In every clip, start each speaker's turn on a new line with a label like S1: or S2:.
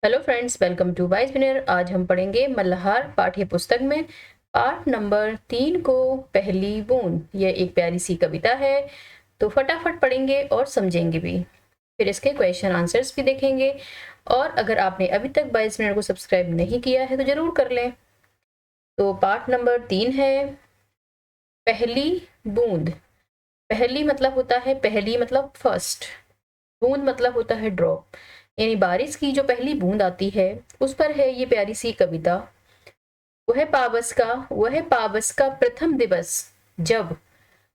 S1: Hello friends, welcome to Wise Winner. आज हम पढ़ेंगे मल्हार पाठ्य पुस्तक में पाठ नंबर 3 को पहली बूंद। यह एक प्यारी सी कविता है, तो फटाफट पढ़ेंगे और समझेंगे भी। फिर इसके क्वेश्चन आंसर्स भी देखेंगे। और अगर आपने अभी तक वाइज विनर को सब्सक्राइब नहीं किया है तो जरूर कर लें। तो पाठ नंबर 3 है पहली बूंद। पहली मतलब होता है पहली मतलब फर्स्ट, बूंद मतलब होता है ड्रॉप, यानी बारिश की जो पहली बूंद आती है उस पर है ये प्यारी सी कविता। वह पावस का प्रथम दिवस जब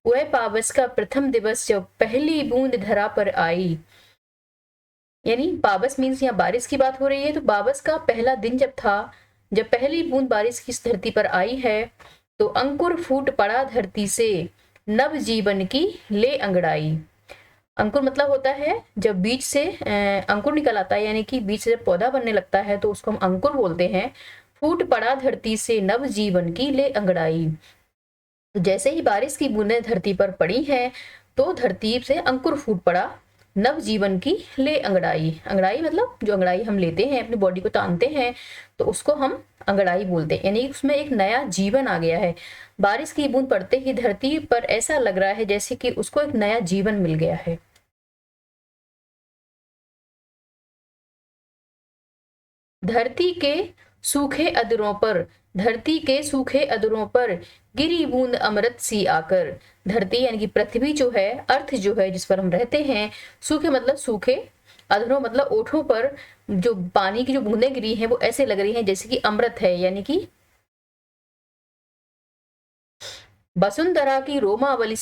S1: वह पावस का प्रथम दिवस जब पहली बूंद धरा पर आई। यानी पावस मीन्स यहाँ बारिश की बात हो रही है, तो पावस का पहला दिन जब था, जब पहली बूंद बारिश की इस धरती पर आई है, तो अंकुर फूट पड़ा धरती से, नव जीवन की ले अंगड़ाई। अंकुर मतलब होता है जब बीज से अंकुर निकल आता है, यानी कि बीज से जब पौधा बनने लगता है तो उसको हम अंकुर बोलते हैं। फूट पड़ा धरती से नव जीवन की ले अंगड़ाई। तो जैसे ही बारिश की बूंदें धरती पर पड़ी हैं तो धरती से अंकुर फूट पड़ा, नव जीवन की ले अंगड़ाई। अंगड़ाई मतलब जो अंगड़ाई हम लेते हैं, अपनी बॉडी को तानते हैं, तो उसको हम अंगड़ाई बोलते हैं। यानी उसमें एक नया जीवन आ गया है। बारिश की बूंद पड़ते ही धरती पर ऐसा लग रहा है जैसे कि उसको एक नया जीवन मिल गया है। धरती के सूखे अधरों पर धरती के सूखे अधरों पर गिरी बूंद अमृत सी आकर। धरती यानी कि पृथ्वी जो है, अर्थ जो है जिस पर हम रहते हैं, सूखे मतलब सूखे, अधरों मतलब ओठों पर जो पानी की जो बूंदें गिरी हैं वो ऐसे लग रही हैं जैसे कि अमृत है। यानी कि वसुंधरा की रोमावली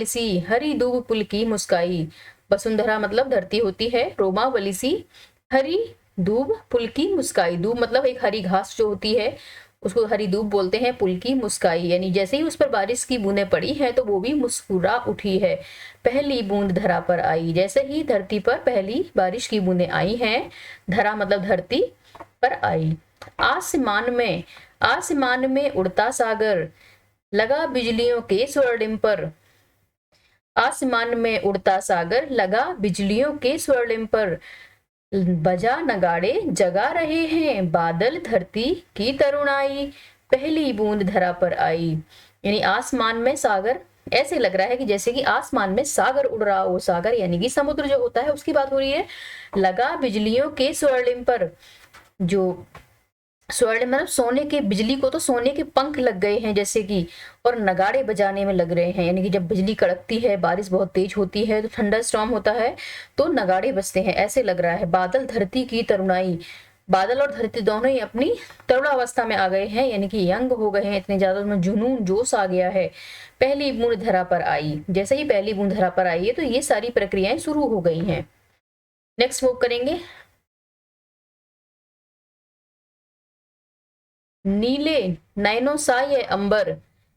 S1: सी हरी दूब पुल की मुस्काई। वसुंधरा मतलब धरती होती है, रोमावली सी हरी दूब पुल की मुस्काई। दूब मतलब एक हरी घास जो होती है उसको हरी दूब बोलते हैं। पुल की मुस्काई यानी जैसे ही उस पर बारिश की बूंदें पड़ी हैं तो वो भी मुस्कुरा उठी है। पहली बूंद धरा पर आई। जैसे ही धरती पर पहली बारिश की बूंदें आई हैं, धरा मतलब धरती पर आई। आसमान में उड़ता सागर लगा बिजलियों के स्वर्णिम पर। आसमान में उड़ता सागर लगा बिजलियों के स्वर्णिम पर, बजा नगाड़े जगा रहे हैं बादल धरती की तरुणाई। पहली बूंद धरा पर आई। यानी आसमान में सागर, ऐसे लग रहा है कि जैसे कि आसमान में सागर उड़ रहा हो। सागर यानी कि समुद्र जो होता है उसकी बात हो रही है। लगा बिजलियों के स्वर्णिम पर, जो स्वर्ण मतलब सोने के, बिजली को तो सोने के पंख लग गए हैं जैसे कि, और नगाड़े बजाने में लग रहे हैं। यानी कि जब बिजली कड़कती है, बारिश बहुत तेज होती है, तो थंडर स्टॉर्म होता है तो नगाड़े बजते हैं, ऐसे लग रहा है। बादल धरती की तरुणाई। बादल और धरती दोनों ही अपनी तरुणावस्था में आ गए हैं, यानी कि यंग हो गए हैं इतने ज्यादा, उनमें जुनून जोश आ गया है। पहली बूंद धरा पर आई। जैसे ही पहली बूंद धरा पर आई है तो ये सारी प्रक्रियाएं शुरू हो गई हैं। नेक्स्ट मूव करेंगे। नीले नैनो सा ये अंबर,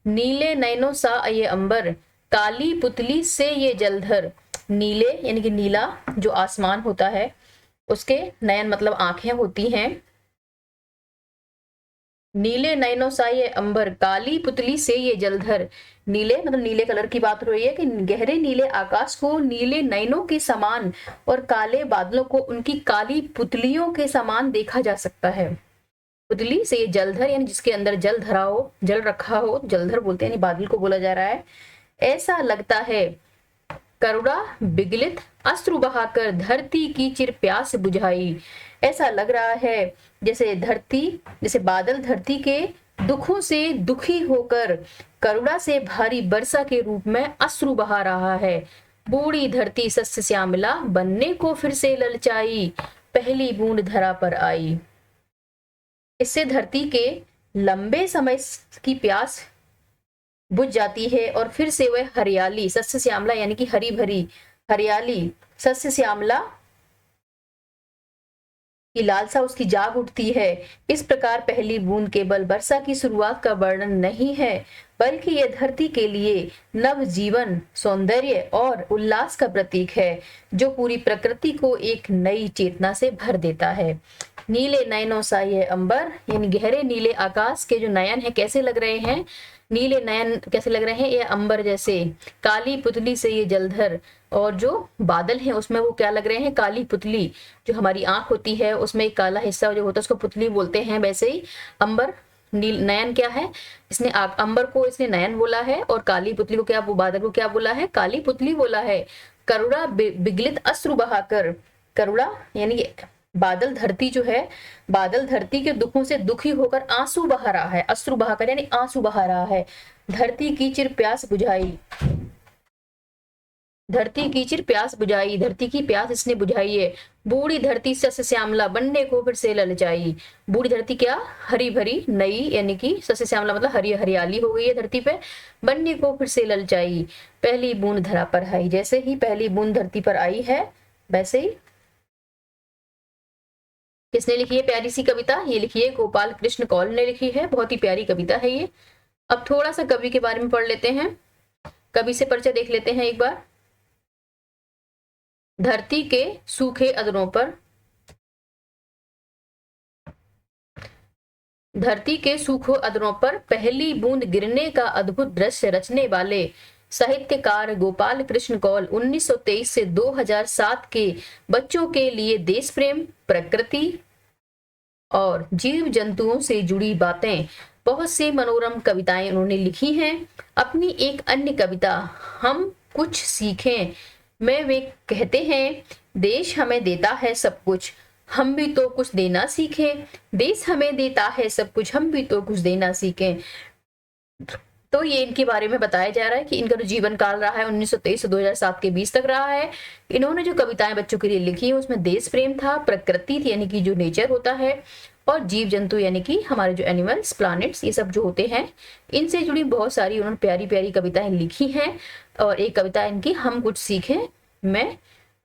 S1: नीले नैनो सा ये अंबर, काली पुतली से ये जलधर। नीले यानी कि नीला जो आसमान होता है, उसके नयन मतलब आंखें होती हैं। नीले नैनो सा ये अंबर, काली पुतली से ये जलधर। नीले मतलब नीले कलर की बात हो रही है कि गहरे नीले आकाश को नीले नैनों के समान और काले बादलों को उनकी काली पुतलियों के समान देखा जा सकता है। पुतली से ये जलधर यानी जिसके अंदर जल धरा हो, जल रखा हो, जलधर बोलते हैं, यानी बादल को बोला जा रहा है। ऐसा लगता है करुणा विगलित अश्रु बहाकर धरती की चिर प्यास बुझाई। ऐसा लग रहा है जैसे धरती, जैसे बादल धरती के दुखों से दुखी होकर करुणा से भारी वर्षा के रूप में अश्रु बहा रहा है। बूढ़ी धरती सस्य श्यामला बनने को फिर से ललचाई। पहली बूंद धरा पर आई। इससे धरती के लंबे समय की प्यास बुझ जाती है और फिर से वह हरियाली, सस्य श्यामला यानी कि हरी भरी हरियाली, सस्य श्यामला की लालसा उसकी जाग उठती है। इस प्रकार पहली बूंद केवल वर्षा की शुरुआत का वर्णन नहीं है, बल्कि यह धरती के लिए नव जीवन, सौंदर्य और उल्लास का प्रतीक है, जो पूरी प्रकृति को एक नई चेतना से भर देता है। नीले नयनों सा यह अंबर, यानी गहरे नीले आकाश के जो नयन है कैसे लग रहे हैं, नीले नयन कैसे लग रहे हैं, ये अंबर जैसे। काली पुतली से ये जलधर, और जो बादल हैं उसमें वो क्या लग रहे हैं, काली पुतली। जो हमारी आंख होती है उसमें एक काला हिस्सा जो होता है उसको पुतली बोलते हैं, वैसे ही अंबर नील नयन क्या है, इसने अंबर को इसने नयन बोला है, और काली पुतली को क्या, वो बादल को क्या बोला है, काली पुतली बोला है। करुणा विगलित अश्रु बहाकर, करुणा यानी बादल, धरती जो है, बादल धरती के दुखों से दुखी होकर आंसू बहा रहा है, अश्रु बहाकर यानी आंसू बहा रहा है। धरती की चिर प्यास बुझाई, धरती की चिर प्यास बुझाई, धरती की प्यास इसने बुझाई है। बूढ़ी धरती सस्य श्यामला, बनने को फिर से ललचाई। बूढ़ी धरती क्या, हरी भरी नई, यानी कि सस्य श्यामला मतलब हरी हरियाली हो गई है धरती पे, बनने को फिर से ललचाई। पहली बूंद धरा पर आई, जैसे ही पहली बूंद धरती पर आई है वैसे ही किसने लिखी है प्यारी सी कविता, ये लिखी है गोपाल कृष्ण कौल ने लिखी है, बहुत ही प्यारी कविता है ये। अब थोड़ा सा कवि के बारे में पढ़ लेते हैं, कवि से परिचय देख लेते हैं एक बार। धरती के सूखे अधरों पर, धरती के सूखे अधरों पर पहली बूंद गिरने का अद्भुत दृश्य रचने वाले साहित्यकार गोपाल कृष्ण कौल 1923 से 2007 के बच्चों के लिए देश प्रेम, प्रकृति और जीव जंतुओं से जुड़ी बातें, बहुत से मनोरम कविताएं उन्होंने लिखी हैं। अपनी एक अन्य कविता हम कुछ सीखें में वे कहते हैं, देश हमें देता है सब कुछ, हम भी तो कुछ देना सीखें। देश हमें देता है सब कुछ, हम भी तो कुछ देना सीखें। तो ये इनके बारे में बताया जा रहा है कि इनका जो जीवन काल रहा है 1923 से 2007 के बीच तक रहा है। इन्होंने जो कविताएं बच्चों के लिए लिखी है उसमें देश प्रेम था, प्रकृति थी यानी कि जो नेचर होता है, और जीव जंतु यानी कि हमारे जो एनिमल्स, प्लैनेट्स, ये सब जो होते हैं, इनसे जुड़ी बहुत सारी उन्होंने प्यारी प्यारी कविताएं लिखी हैं। और एक कविता इनकी हम कुछ सीखें में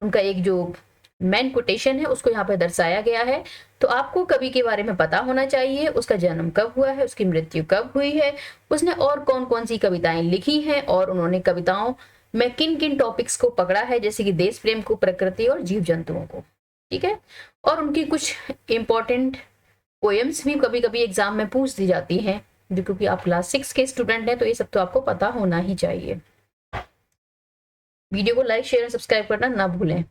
S1: उनका एक जो मेन कोटेशन है उसको यहाँ पर दर्शाया गया है। तो आपको कवि के बारे में पता होना चाहिए, उसका जन्म कब हुआ है, उसकी मृत्यु कब हुई है, उसने और कौन कौन सी कविताएं लिखी हैं, और उन्होंने कविताओं में किन किन टॉपिक्स को पकड़ा है, जैसे कि देश प्रेम को, प्रकृति और जीव जंतुओं को। ठीक है, और उनकी कुछ इंपॉर्टेंट पोएम्स भी कभी कभी एग्जाम में पूछ दी जाती हैं, जो क्योंकि आप क्लास 6 के स्टूडेंट हैं तो ये सब तो आपको पता होना ही चाहिए। वीडियो को लाइक, शेयर और सब्सक्राइब करना ना भूलें।